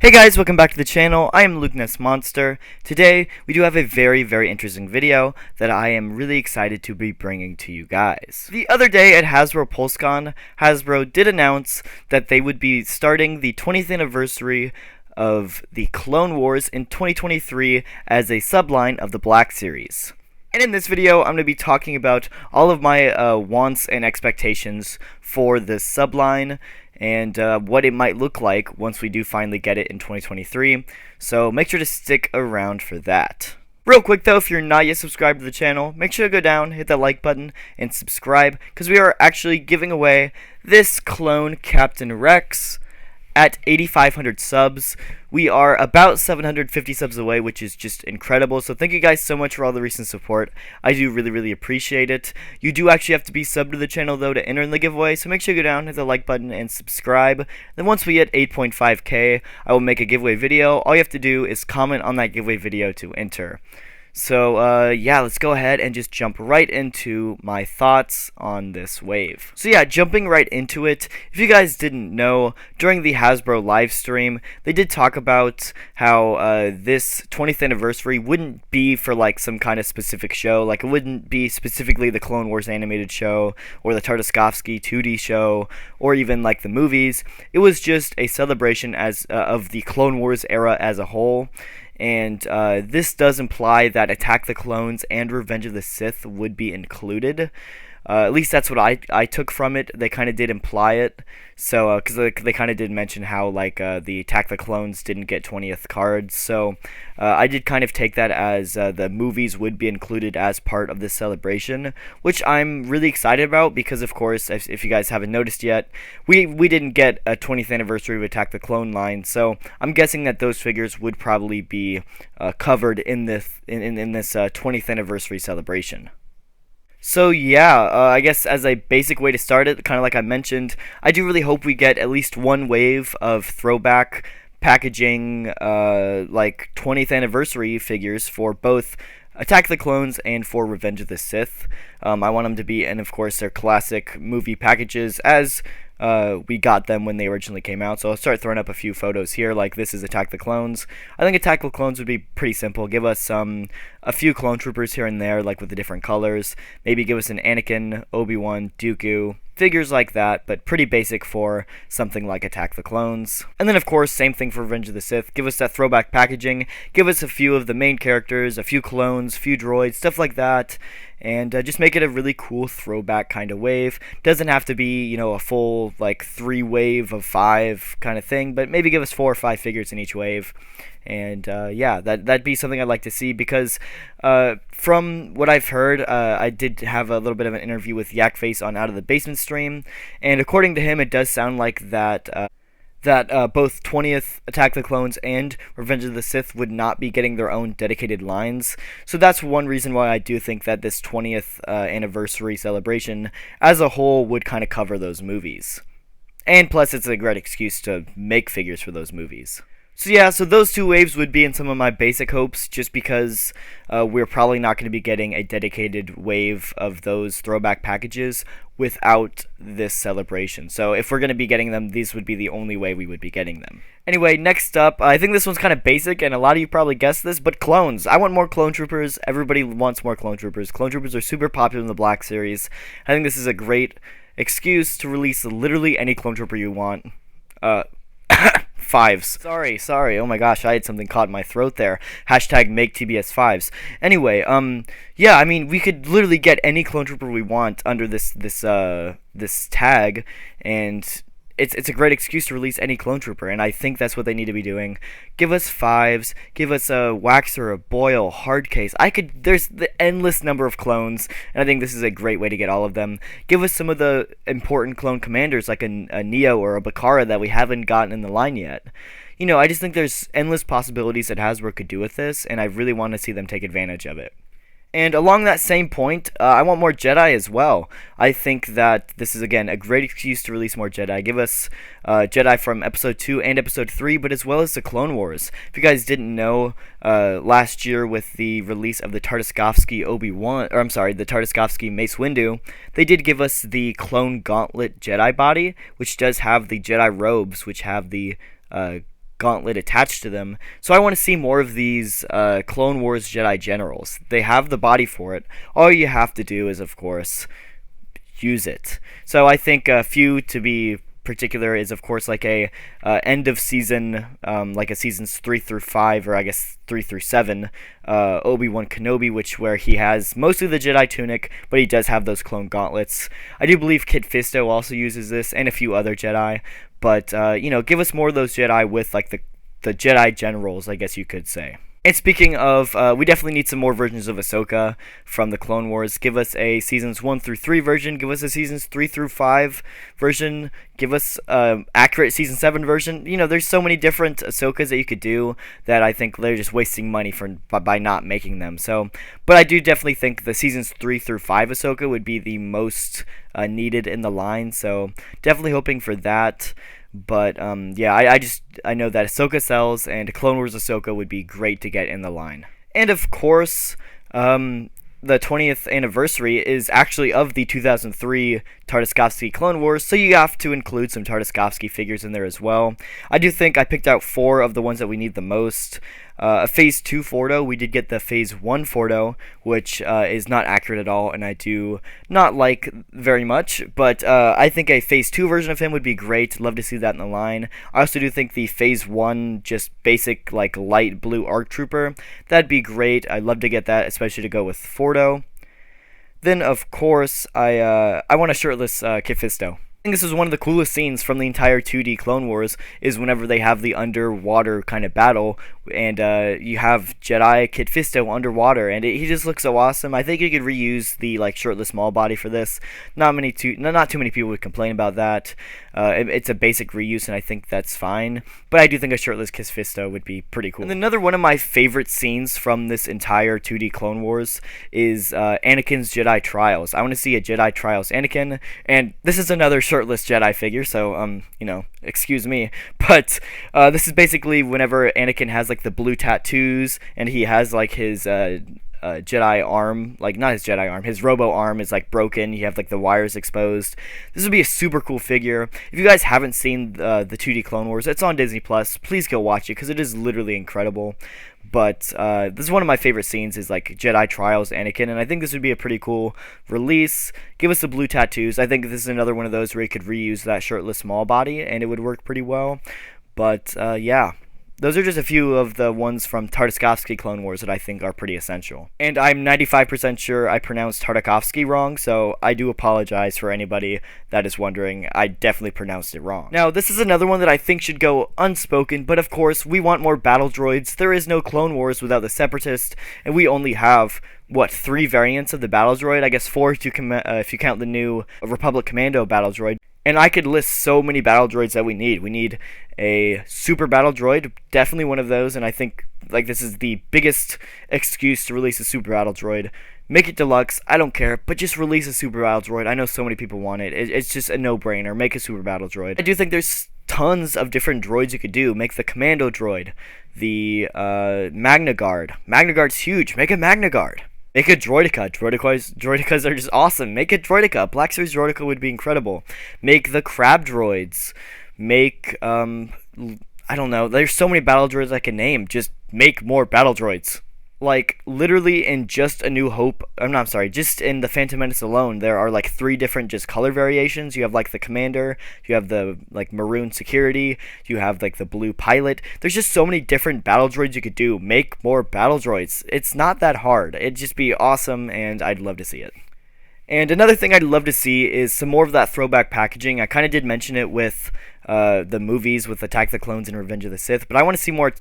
Hey guys, welcome back to the channel. I am Luke Ness Monster. Today, we do have a very interesting video that I am really excited to be bringing to you guys. The other day at Hasbro PulseCon, Hasbro did announce that they would be starting the 20th anniversary of the Clone Wars in 2023 as a subline of the Black Series. And in this video, I'm going to be talking about all of my wants and expectations for this subline and what it might look like once we do finally get it in 2023. So make sure to stick around for that. Real quick though, if you're not yet subscribed to the channel, make sure to go down, hit that like button, and subscribe, because we are actually giving away this clone Captain Rex at 8,500 subs. We are about 750 subs away, which is just incredible. So thank you guys so much for all the recent support. I do really appreciate it. You do actually have to be subbed to the channel though to enter in the giveaway, so make sure you go down, hit the like button, and subscribe. Then once we hit 8.5k, I will make a giveaway video. All you have to do is comment on that giveaway video to enter. So, yeah, let's go ahead and just jump right into my thoughts on this wave. So, yeah, jumping right into it, if you guys didn't know, during the Hasbro live stream, they did talk about how this 20th anniversary wouldn't be for, like, some kind of specific show. Like, it wouldn't be specifically the Clone Wars animated show, or the Tartaskovsky 2D show, or even, like, the movies. It was just a celebration of the Clone Wars era as a whole. And this does imply that Attack the Clones and Revenge of the Sith would be included. At least that's what I took from it. They kind of did imply it. So, because they kind of did mention how, like, the Attack the Clones didn't get 20th cards. So, I did kind of take that as the movies would be included as part of this celebration, which I'm really excited about because, of course, if you guys haven't noticed yet, we didn't get a 20th anniversary of Attack the Clone line. So, I'm guessing that those figures would probably be covered in this 20th anniversary celebration. So yeah, I guess as a basic way to start it, kind of like I mentioned, I do really hope we get at least one wave of throwback packaging, like 20th anniversary figures for both Attack the Clones and for Revenge of the Sith. I want them to be, and of course, their classic movie packages as we got them when they originally came out. So I'll start throwing up a few photos here, like this is Attack the Clones. I think Attack the Clones would be pretty simple. Give us a few clone troopers here and there, like with the different colors. Maybe give us an Anakin, Obi-Wan, Dooku, figures like that, but pretty basic for something like Attack the Clones. And then, of course, same thing for Revenge of the Sith. Give us that throwback packaging. Give us a few of the main characters, a few clones, a few droids, stuff like that. And just make it a really cool throwback kind of wave. Doesn't have to be, you know, a full, like, 3 wave of 5 kind of thing, but maybe give us 4 or 5 figures in each wave. And yeah, that'd be something I'd like to see because from what I've heard, I did have a little bit of an interview with Yakface on Out of the Basement stream, and according to him, it does sound like that both 20th Attack the Clones and Revenge of the Sith would not be getting their own dedicated lines. So that's one reason why I do think that this 20th anniversary celebration as a whole would kind of cover those movies. And plus, it's a great excuse to make figures for those movies. So yeah, so those 2 waves would be in some of my basic hopes, just because we're probably not going to be getting a dedicated wave of those throwback packages without this celebration. So if we're going to be getting them, these would be the only way we would be getting them. Anyway, next up, I think this one's kind of basic, and a lot of you probably guessed this, but clones. I want more clone troopers. Everybody wants more clone troopers. Clone troopers are super popular in the Black Series. I think this is a great excuse to release literally any clone trooper you want. Fives. Sorry. Oh my gosh, I had something caught in my throat there. Hashtag make TBS fives. Anyway, yeah, I mean, we could literally get any clone trooper we want under this tag, and it's a great excuse to release any clone trooper, and I think that's what they need to be doing. Give us 5s, give us a Waxer, a Boyle, Hardcase. There's the endless number of clones, and I think this is a great way to get all of them. Give us some of the important clone commanders, like a Neo or a Bakara that we haven't gotten in the line yet. You know, I just think there's endless possibilities that Hasbro could do with this, and I really want to see them take advantage of it. And along that same point, I want more Jedi as well. I think that this is, again, a great excuse to release more Jedi. Give us Jedi from Episode 2 and Episode 3, but as well as the Clone Wars. If you guys didn't know, last year with the release of the Tartaskovsky the Tartaskovsky Mace Windu, they did give us the Clone Gauntlet Jedi body, which does have the Jedi robes, which have the gauntlet attached to them. So I want to see more of these Clone Wars Jedi generals. They have the body for it. All you have to do is, of course, use it. So I think a few to be particular is, of course, like a end of season, like a seasons 3 through 5, or I guess 3 through 7, Obi-Wan Kenobi, where he has mostly the Jedi tunic, but he does have those clone gauntlets. I do believe Kit Fisto also uses this, and a few other Jedi, but give us more of those Jedi with like the Jedi generals, I guess you could say. And speaking of, we definitely need some more versions of Ahsoka from the Clone Wars. Give us a Seasons 1 through 3 version. Give us a Seasons 3 through 5 version. Give us accurate Season 7 version. There's so many different Ahsokas that you could do that I think they're just wasting money by not making them. But I do definitely think the Seasons 3 through 5 Ahsoka would be the most needed in the line. So definitely hoping for that. But yeah, I know that Ahsoka sells, and Clone Wars Ahsoka would be great to get in the line. And of course, the 20th anniversary is actually of the 2003 Tartaskovsky Clone Wars, so you have to include some Tartaskovsky figures in there as well. I do think I picked out 4 of the ones that we need the most. A Phase 2 Fordo, we did get the Phase 1 Fordo, which is not accurate at all, and I do not like very much, but I think a Phase 2 version of him would be great. Love to see that in the line. I also do think the Phase 1, just basic, like, light blue ARC Trooper, that'd be great. I'd love to get that, especially to go with Fordo. Then, of course, I want a shirtless Kit Fisto. I think this is one of the coolest scenes from the entire 2D Clone Wars, is whenever they have the underwater kind of battle, and you have Jedi Kit Fisto underwater, and he just looks so awesome. I think you could reuse the shirtless small body for this. Not too many people would complain about that. It's a basic reuse, and I think that's fine. But I do think a shirtless Kit Fisto would be pretty cool. And another one of my favorite scenes from this entire 2D Clone Wars is Anakin's Jedi Trials. I want to see a Jedi Trials Anakin, and this is another shirtless Jedi figure, so excuse me, but this is basically whenever Anakin has the blue tattoos, and he has his Jedi arm, not his Jedi arm, his robo arm is broken. You have the wires exposed. This would be a super cool figure. If you guys haven't seen the 2D Clone Wars, it's on Disney Plus. Please go watch it because it is literally incredible. But this is one of my favorite scenes, is Jedi Trials Anakin, and I think this would be a pretty cool release. Give us the blue tattoos. I think this is another one of those where you could reuse that shirtless small body, and it would work pretty well. But yeah. Those are just a few of the ones from Tartaskovsky Clone Wars that I think are pretty essential. And I'm 95% sure I pronounced Tartakovsky wrong, so I do apologize for anybody that is wondering. I definitely pronounced it wrong. Now, this is another one that I think should go unspoken, but of course, we want more battle droids. There is no Clone Wars without the Separatist, and we only have 3 variants of the battle droid? I guess 4 if you count the new Republic Commando battle droid. And I could list so many battle droids that we need. We need a super battle droid, definitely one of those, and I think this is the biggest excuse to release a super battle droid. Make it deluxe, I don't care, but just release a super battle droid. I know so many people want it. It's just a no-brainer. Make a super battle droid. I do think there's tons of different droids you could do. Make the Commando droid, the Magna Guard. Magna Guard's huge. Make a Magna Guard. Make a Droideka. Droidekas are just awesome. Make a Droideka. Black Series Droideka would be incredible. Make the Crab droids. Make, I don't know. There's so many battle droids I can name. Just make more battle droids. Literally in just A New Hope, just in the Phantom Menace alone, there are 3 different just color variations. You have the Commander, you have the Maroon Security, you have the Blue Pilot. There's just so many different battle droids you could do. Make more battle droids. It's not that hard. It'd just be awesome, and I'd love to see it. And another thing I'd love to see is some more of that throwback packaging. I kind of did mention it with the movies with Attack the Clones and Revenge of the Sith, but I want to see more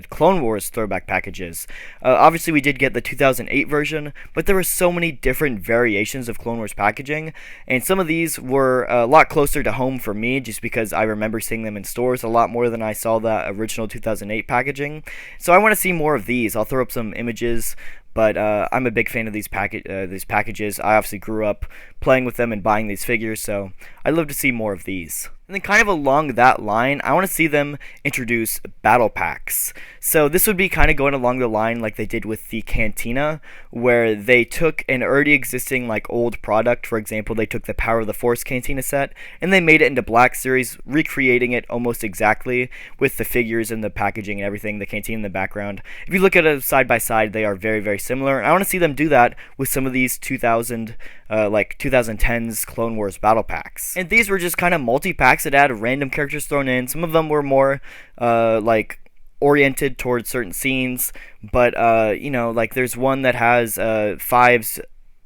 Clone Wars throwback packages. Obviously, we did get the 2008 version, but there were so many different variations of Clone Wars packaging, and some of these were a lot closer to home for me, just because I remember seeing them in stores a lot more than I saw the original 2008 packaging. So I want to see more of these. I'll throw up some images. But I'm a big fan of these packages. I obviously grew up playing with them and buying these figures, so I'd love to see more of these. And then kind of along that line, I want to see them introduce battle packs. So this would be kind of going along the line like they did with the Cantina, where they took an already existing like old product. For example, they took the Power of the Force Cantina set and they made it into Black Series, recreating it almost exactly with the figures and the packaging and everything, the Cantina in the background. If you look at it side by side, they are very, very similar. And I want to see them do that with some of these 2010s Clone Wars battle packs. And these were just kind of multi-packs that had random characters thrown in. Some of them were more like oriented towards certain scenes, but like there's one that has Fives,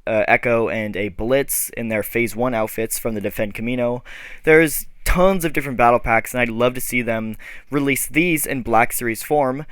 Echo, and a Blitz in their Phase 1 outfits from the Defend Camino. There's tons of different battle packs, and I'd love to see them release these in Black Series form.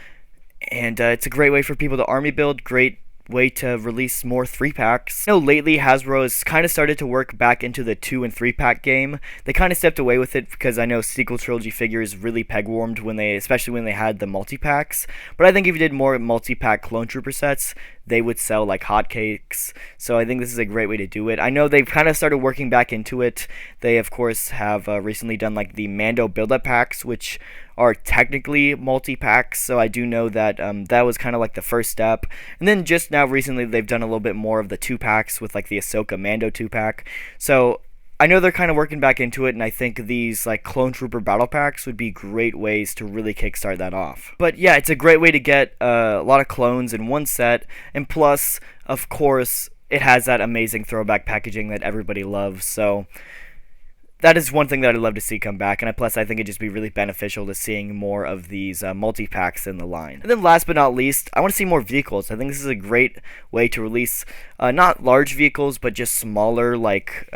And it's a great way for people to army build, great way to release more 3-packs. Lately Hasbro has kind of started to work back into the 2 and 3-pack game. They kind of stepped away with it because I know sequel trilogy figures really peg-warmed especially when they had the multi-packs. But I think if you did more multi-pack Clone Trooper sets, they would sell like hotcakes. So I think this is a great way to do it. I know they've kind of started working back into it. They of course have recently done like the Mando build-up packs, which are technically multi-packs, so I do know that that was kind of like the first step. And then just now recently they've done a little bit more of the 2-packs with like the Ahsoka Mando 2-pack. So I know they're kind of working back into it, and I think these like Clone Trooper battle packs would be great ways to really kickstart that off. But yeah, it's a great way to get a lot of clones in one set, and plus, of course, it has that amazing throwback packaging that everybody loves. So that is one thing that I'd love to see come back, and plus I think it'd just be really beneficial to seeing more of these multi-packs in the line. And then last but not least, I want to see more vehicles. I think this is a great way to release not large vehicles, but just smaller, like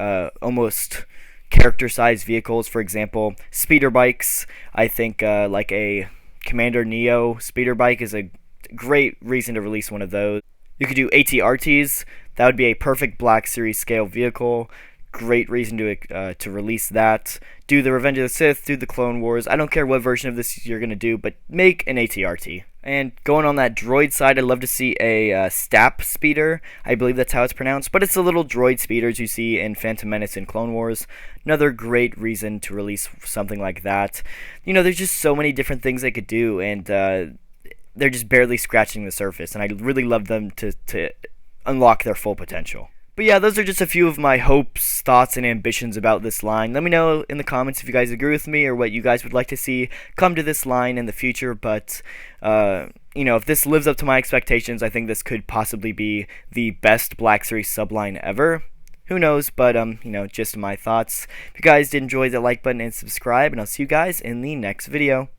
almost character-sized vehicles. For example, speeder bikes. I think like a Commander Neo speeder bike is a great reason to release one of those. You could do AT-RTs. That would be a perfect Black Series scale vehicle. Great reason to release that. Do the Revenge of the Sith, do the Clone Wars. I don't care what version of this you're going to do, but make an AT-RT. And going on that droid side, I'd love to see a STAP speeder. I believe that's how it's pronounced, but it's the little droid speeders you see in Phantom Menace and Clone Wars. Another great reason to release something like that. There's just so many different things they could do, and they're just barely scratching the surface, and I'd really love them to unlock their full potential. But yeah, those are just a few of my hopes, thoughts, and ambitions about this line. Let me know in the comments if you guys agree with me or what you guys would like to see come to this line in the future. But, if this lives up to my expectations, I think this could possibly be the best Black Series subline ever. Who knows, but, just my thoughts. If you guys did enjoy, the like button and subscribe, and I'll see you guys in the next video.